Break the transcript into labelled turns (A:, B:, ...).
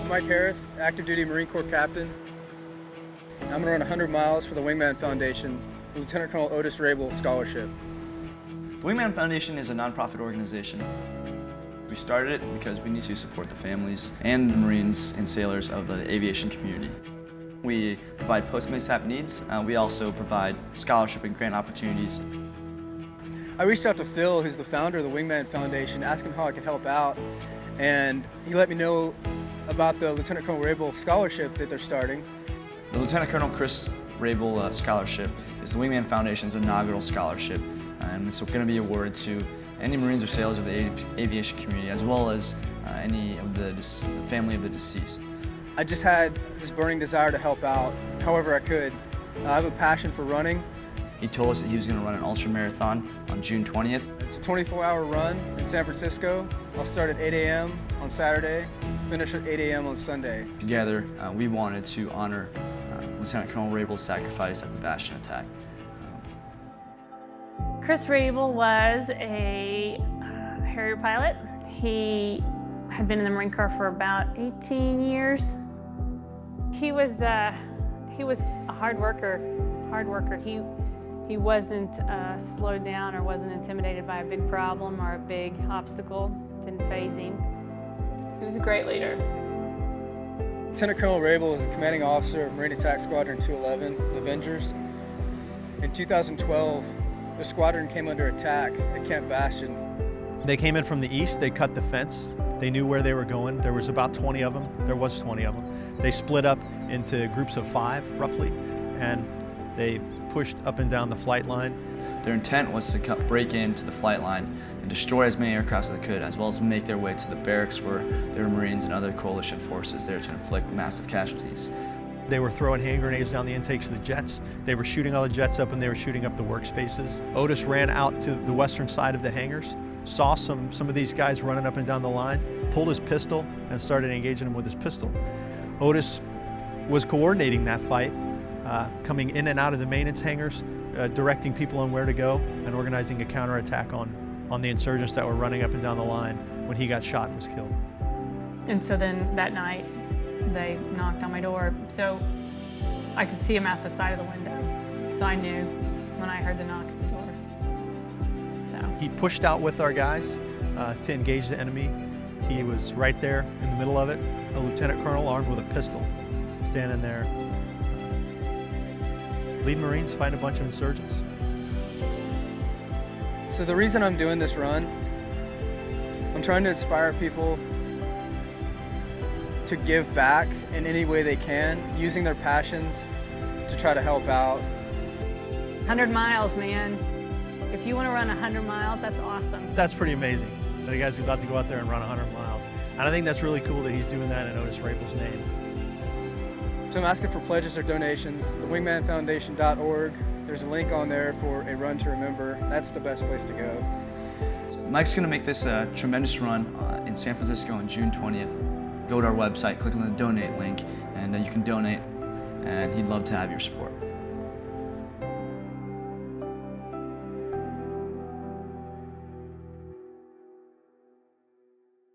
A: I'm Mike Harris, active duty Marine Corps captain. I'm going to run 100 miles for the Wingman Foundation, the Lieutenant Colonel Otis Raible Scholarship.
B: The Wingman Foundation is a nonprofit organization. We started it because we need to support the families and the Marines and sailors of the aviation community. We provide post-mishap needs. We also provide scholarship and grant opportunities.
A: I reached out to Phil, who's the founder of the Wingman Foundation, asking how I could help out, and he let me know about the Lieutenant Colonel Raible Scholarship that they're starting.
B: The Lieutenant Colonel Chris Raible Scholarship is the Wingman Foundation's inaugural scholarship, and it's going to be awarded to any Marines or sailors of the aviation community, as well as any of the family of the deceased.
A: I just had this burning desire to help out however I could. I have a passion for running.
B: He told us that he was going to run an ultra marathon on June 20th.
A: It's a 24-hour run in San Francisco. I'll start at 8 a.m. on Saturday, finish at 8 a.m. on Sunday.
B: Together, we wanted to honor Lieutenant Colonel Raible's sacrifice at the Bastion attack.
C: Chris Raible was a Harrier pilot. He had been in the Marine Corps for about 18 years. He was a hard worker. He wasn't slowed down or wasn't intimidated by a big problem or a big obstacle. Didn't faze him. He was a great leader.
A: Lieutenant Colonel Raible is the commanding officer of Marine Attack Squadron 211, Avengers. In 2012, the squadron came under attack at Camp Bastion.
D: They came in from the east, they cut the fence. They knew where they were going. There was about 20 of them. There was 20 of them. They split up into groups of 5, roughly, and they pushed up and down the flight line.
B: Their intent was to break into the flight line and destroy as many aircraft as they could, as well as make their way to the barracks where there were Marines and other coalition forces there to inflict massive casualties.
D: They were throwing hand grenades down the intakes of the jets. They were shooting all the jets up, and they were shooting up the workspaces. Otis ran out to the western side of the hangars, saw some of these guys running up and down the line, pulled his pistol, and started engaging them with his pistol. Otis was coordinating that fight, coming in and out of the maintenance hangars, directing people on where to go, and organizing a counterattack on the insurgents that were running up and down the line when he got shot and was killed.
C: And so then that night, they knocked on my door. So I could see him out the side of the window. So I knew when I heard the knock at the door. So
D: he pushed out with our guys to engage the enemy. He was right there in the middle of it, a lieutenant colonel armed with a pistol, standing there. Lead Marines find a bunch of insurgents.
A: So the reason I'm doing this run, I'm trying to inspire people to give back in any way they can, using their passions to try to help out.
C: 100 miles, man. If you want to run 100 miles, that's awesome.
D: That's pretty amazing. The guy's about to go out there and run 100 miles. And I think that's really cool that he's doing that in Otis Raible's name.
A: So I'm asking for pledges or donations. The wingmanfoundation.org. There's a link on there for a run to remember. That's the best place to go.
B: Mike's going to make this a tremendous run in San Francisco on June 20th. Go to our website, click on the donate link, and you can donate, and he'd love to have your support.